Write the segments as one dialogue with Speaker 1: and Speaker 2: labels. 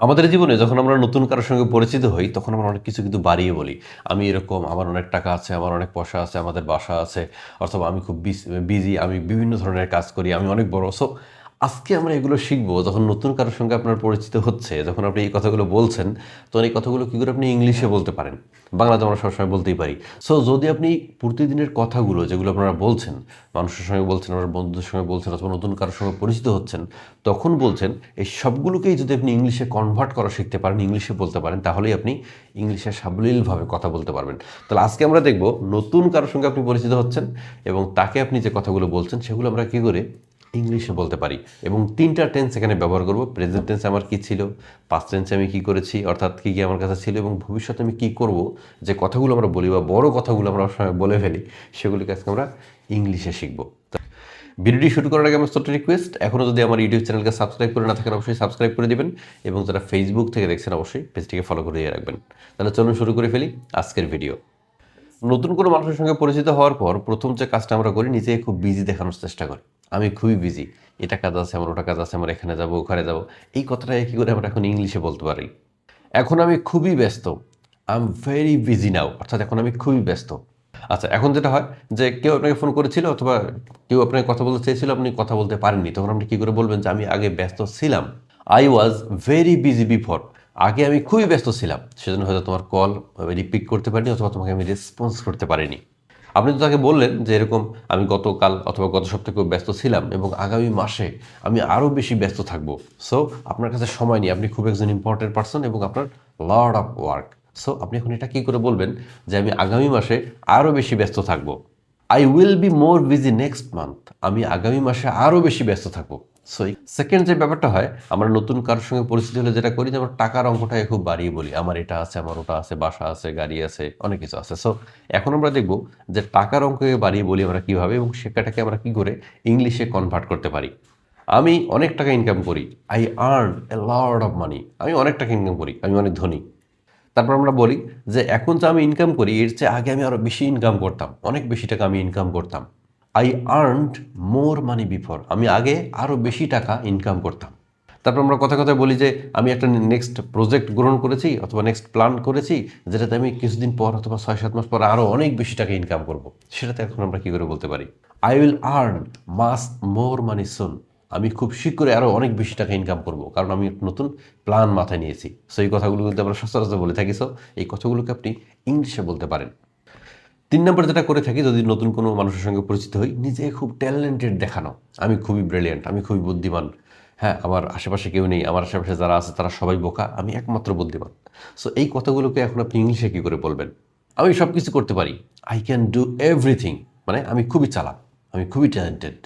Speaker 1: আমাদের জীবনে যখন আমরা নতুন কারো সঙ্গে পরিচিত হই, তখন আমরা অনেক কিছু কিন্তু বাড়িয়ে বলি। আমি এরকম, আমার অনেক টাকা আছে, আমার অনেক পয়সা আছে, আমাদের বাসা আছে, অথবা আমি খুব বিজি, আমি বিভিন্ন ধরনের কাজ করি, আমি অনেক বড়। সো আজকে আমরা এগুলো শিখবো, যখন নতুন কারো সঙ্গে আপনার পরিচিত হচ্ছে, যখন আপনি এই কথাগুলো বলছেন, তখন এই কথাগুলো কী করে আপনি ইংলিশে বলতে পারেন। বাংলাতে আমরা সবসময় বলতেই পারি। সো যদি আপনি প্রতিদিনের কথাগুলো যেগুলো আপনারা বলছেন, মানুষের সঙ্গে বলছেন, আপনার বন্ধুদের সঙ্গে বলছেন, অথবা নতুন কারোর সঙ্গে পরিচিত হচ্ছেন, তখন বলছেন, এই সবগুলোকেই যদি আপনি ইংলিশে কনভার্ট করা শিখতে পারেন, ইংলিশে বলতে পারেন, তাহলেই আপনি ইংলিশে সাবলীলভাবে কথা বলতে পারবেন। তাহলে আজকে আমরা দেখব, নতুন কারোর সঙ্গে আপনি পরিচিত হচ্ছেন এবং তাকে আপনি যে কথাগুলো বলছেন সেগুলো আমরা কী করে ইংলিশে বলতে পারি। এবং তিনটা টেন্স এখানে ব্যবহার করব। প্রেজেন্ট টেন্স আমার কী ছিল, পাস্ট টেন্সে আমি কী করেছি, অর্থাৎ কী কী আমার কাছে ছিল, এবং ভবিষ্যতে আমি কী করব, যে কথাগুলো আমরা বলি বা বড় কথাগুলো আমরা সময় বলে ফেলি, সেগুলিকে আজকে আমরা ইংলিশে শিখব। ভিডিওটি শুরু করার আগে আমার ছোট্ট রিকোয়েস্ট, এখনও যদি আমার ইউটিউব চ্যানেলকে সাবস্ক্রাইব করে না থাকেন, অবশ্যই সাবস্ক্রাইব করে দিবেন, এবং যারা ফেসবুক থেকে দেখছেন অবশ্যই পেজটিকে ফলো করে দিয়ে রাখবেন। তাহলে চলুন শুরু করে ফেলি আজকের ভিডিও। নতুন কোনো মানুষের সঙ্গে পরিচিত হওয়ার পর প্রথম যে কাজটা আমরা করি, নিজেকে খুব বিজি দেখানোর চেষ্টা করি। আমি খুবই বিজি, এটা কাজ আছে, আমার ওটা কাজ আছে, আমার এখানে যাবো, ওখানে যাবো। এই কথাটাকে কী করে আমরা এখন ইংলিশে বলতে পারি? এখন আমি খুবই ব্যস্ত, I am very busy now, অর্থাৎ এখন আমি খুবই ব্যস্ত। আচ্ছা, এখন যেটা হয় যে কেউ আপনাকে ফোন করেছিল, অথবা কেউ আপনাকে কথা বলতে চেয়েছিল, আপনি কথা বলতে পারেননি, তখন আপনি কী করে বলবেন যে আমি আগে ব্যস্ত ছিলাম? I was very busy before. আগে আমি খুবই ব্যস্ত ছিলাম, সেজন্য হয়তো তোমার কল রিপিট করতে পারিনি, অথবা তোমাকে আমি রেসপন্স করতে পারিনি। আপনি তো তাকে বললেন যে এরকম, আমি গতকাল অথবা গত সপ্তাহে খুব ব্যস্ত ছিলাম এবং আগামী মাসে আমি আরও বেশি ব্যস্ত থাকবো। সো আপনার কাছে সময় নেই, আপনি খুব একজন ইম্পর্টেন্ট পারসন এবং আপনার লট অফ ওয়ার্ক। সো আপনি এখন এটা কী করে বলবেন যে আমি আগামী মাসে আরও বেশি ব্যস্ত থাকবো? I will be more busy next month. আমি আগামী মাসে আরও বেশি ব্যস্ত থাকবো। সো সেকেন্ড যে ব্যাপারটা হয়, আমরা নতুন কারোর সঙ্গে পরিচিতি হলে যেটা করি, যে আমরা টাকার অঙ্কটাকে খুব বাড়িয়ে বলি, আমার এটা আছে, আমার ওটা আছে, বাসা আছে, গাড়ি আছে, অনেক কিছু আছে। সো এখন আমরা দেখব যে টাকার অঙ্ককে বাড়িয়ে বলি আমরা কীভাবে, এবং সেটাকে আমরা কী করে ইংলিশে কনভার্ট করতে পারি। আমি অনেক টাকা ইনকাম করি, I earn A lot of money. আমি অনেক টাকা ইনকাম করি, আমি অনেক ধনী। তারপর আমরা বলি যে এখন যা আমি ইনকাম করি, এর চেয়ে আগে আমি আরও বেশি ইনকাম করতাম, অনেক বেশি টাকা আমি ইনকাম করতাম। I earned more money before. আমি আগে আরও বেশি টাকা ইনকাম করতাম। তারপর আমরা কথায় কথায় বলি যে আমি একটা নেক্সট প্রজেক্ট গ্রহণ করেছি, অথবা নেক্সট প্ল্যান করেছি, যেটাতে আমি কিছুদিন পর অথবা 6-7 মাস পর আরও অনেক বেশি টাকা ইনকাম করব। সেটাতে এখন আমরা কী করে বলতে পারি? আই উইল আর্ন মাস মোর মানি সুন। আমি খুব শীঘ্রই আরও অনেক বেশি টাকা ইনকাম করব, কারণ আমি একটা নতুন প্ল্যান মাথায় নিয়েছি। সো এই কথাগুলো কিন্তু আমরা সচরাচর বলে থাকি। সো এই কথাগুলোকে আপনি ইংলিশে বলতে পারেন। ৩ নম্বর যেটা করে থাকি, যদি নতুন কোনো মানুষের সঙ্গে পরিচিত হই, নিজেকে খুব ট্যালেন্টেড দেখানো। আমি খুবই ব্রিলিয়ান্ট, আমি খুবই বুদ্ধিমান। হ্যাঁ, আমার আশেপাশে কেউ নেই, আমার আশেপাশে যারা আছে তারা সবাই বোকা, আমি একমাত্র বুদ্ধিমান। সো এই কথাগুলোকে এখন আপনি ইংলিশে কী করে বলবেন? আমি সব কিছু করতে পারি, আই ক্যান ডু এভরিথিং। মানে আমি খুবই চালাক, আমি খুবই ট্যালেন্টেড,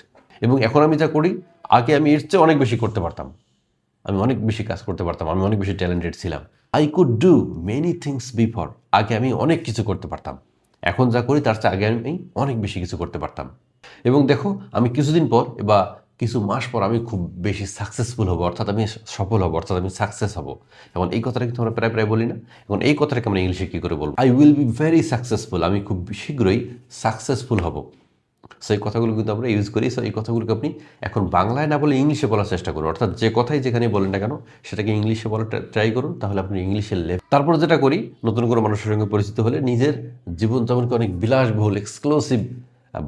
Speaker 1: এবং এখন আমি যা করি, আগে আমি এর চেয়ে অনেক বেশি করতে পারতাম। আমি অনেক বেশি কাজ করতে পারতাম, আমি অনেক বেশি ট্যালেন্টেড ছিলাম। I could do many things before. আগে আমি অনেক কিছু করতে পারতাম, এখন যা করি তার চেয়ে আগে আমি অনেক বেশি কিছু করতে পারতাম। এবং দেখো, আমি কিছুদিন পর বা কিছু মাস পর আমি খুব বেশি সাকসেসফুল হব, অর্থাৎ আমি সফল হব, অর্থাৎ আমি সাকসেস হব। এখন এই কথাটা কিন্তু আমরা প্রায় প্রায় বলি না? এখন এই কথাটাকে আমরা ইংলিশে কী করে বলবো? I will be very successful. আমি খুব শীঘ্রই সাকসেসফুল হব। সো এই কথাগুলো কিন্তু আমরা ইউজ করি। সো এই কথাগুলোকে আপনি এখন বাংলায় না বলে ইংলিশে বলার চেষ্টা করুন, অর্থাৎ যে কথাই যেখানে বলেন না কেন সেটাকে ইংলিশে বলার ট্রাই করুন, তাহলে আপনি ইংলিশের তারপর যেটা করি, নতুন কোনো মানুষের সঙ্গে পরিচিত হলে নিজের জীবনযাপনকে অনেক বিলাসবহুল, এক্সক্লুসিভ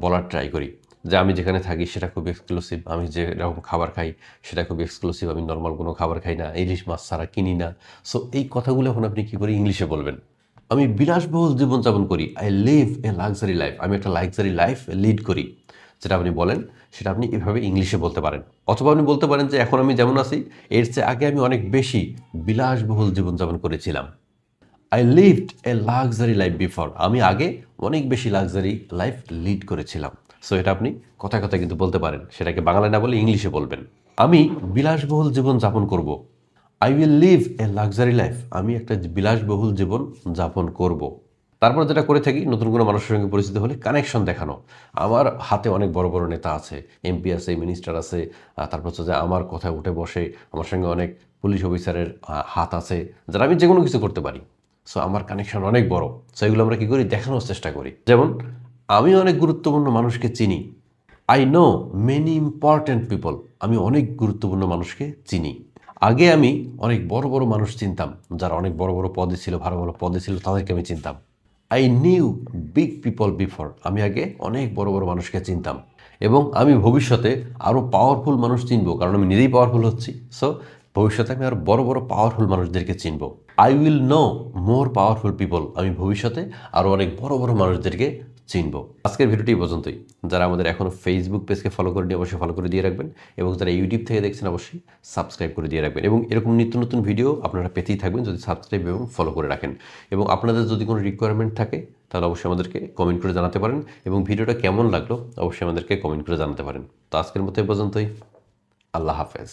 Speaker 1: বলার ট্রাই করি। যে আমি যেখানে থাকি সেটা খুব এক্সক্লুসিভ, আমি যেরকম খাবার খাই সেটা খুব এক্সক্লুসিভ, আমি নর্মাল কোনো খাবার খাই না, ইলিশ মাছ ছাড়া কিনি না। সো এই কথাগুলো এখন আপনি কী করে ইংলিশে বলবেন? আমি বিলাসবহুল জীবনযাপন করি, I live a luxury life. আমি একটা লাক্সারি লাইফ লিড করি। যেটা আপনি বলেন সেটা আপনি এভাবে ইংলিশে বলতে পারেন। অথবা আপনি বলতে পারেন যে এখন আমি যেমন আছি, এর চেয়ে আগে আমি অনেক বেশি বিলাসবহুল জীবনযাপন করেছিলাম। I lived a luxury life before. আমি আগে অনেক বেশি লাক্সারি লাইফ লিড করেছিলাম। সো এটা আপনি কথায় কথায় কিন্তু বলতে পারেন, সেটাকে বাংলায় না বলে ইংলিশে বলবেন। আমি বিলাসবহুল জীবন যাপন করব। I will live a luxury life. আমি একটা বিলাসবহুল জীবন যাপন করব। তারপর যেটা করে থাকি, নতুন কোনো মানুষের সঙ্গে পরিচিত হলে কানেকশন দেখানো। আমার হাতে অনেক বড় বড় নেতা আছে, এমপি আছে, মিনিস্টার আছে, তারপর হচ্ছে যে আমার কথায় উঠে বসে, আমার সঙ্গে অনেক পুলিশ অফিসারের হাত আছে, যারা আমি যে কোনো কিছু করতে পারি। সো আমার কানেকশন অনেক বড়। সো এগুলো আমরা কী করি? দেখানোর চেষ্টা করি। যেমন, আমি অনেক গুরুত্বপূর্ণ মানুষকে চিনি। I know many important people. আমি অনেক গুরুত্বপূর্ণ মানুষকে চিনি। আগে আমি অনেক বড় বড় মানুষ চিনতাম, যারা অনেক বড় বড় পদে ছিল, ভালো ভালো পদে ছিল, তাদেরকে আমি চিনতাম। I knew big people before. আমি আগে অনেক বড় বড় মানুষকে চিনতাম এবং আমি ভবিষ্যতে আরও পাওয়ারফুল মানুষ চিনব, কারণ আমি নিজেই পাওয়ারফুল হচ্ছি। সো ভবিষ্যতে আমি আরও বড় বড় পাওয়ারফুল মানুষদেরকে চিনব। I will know more powerful people. আমি ভবিষ্যতে আরও অনেক বড় বড় মানুষদেরকে চিনব। আজকের ভিডিওটি এই পর্যন্তই। যারা আমাদের এখনও ফেসবুক পেজকে ফলো করেনি অবশ্যই ফলো করে দিয়ে রাখবেন, এবং যারা ইউটিউব থেকে দেখছেন অবশ্যই সাবস্ক্রাইব করে দিয়ে রাখবেন, এবং এরকম নিত্য নতুন ভিডিও আপনারা পেতেই থাকবেন যদি সাবস্ক্রাইব এবং ফলো করে রাখেন। এবং আপনাদের যদি কোনো রিকোয়ারমেন্ট থাকে তাহলে অবশ্যই আমাদেরকে কমেন্ট করে জানাতে পারেন, এবং ভিডিওটা কেমন লাগলো অবশ্যই আমাদেরকে কমেন্ট করে জানাতে পারেন। তো আজকের মতো এই পর্যন্তই। আল্লাহ হাফেজ।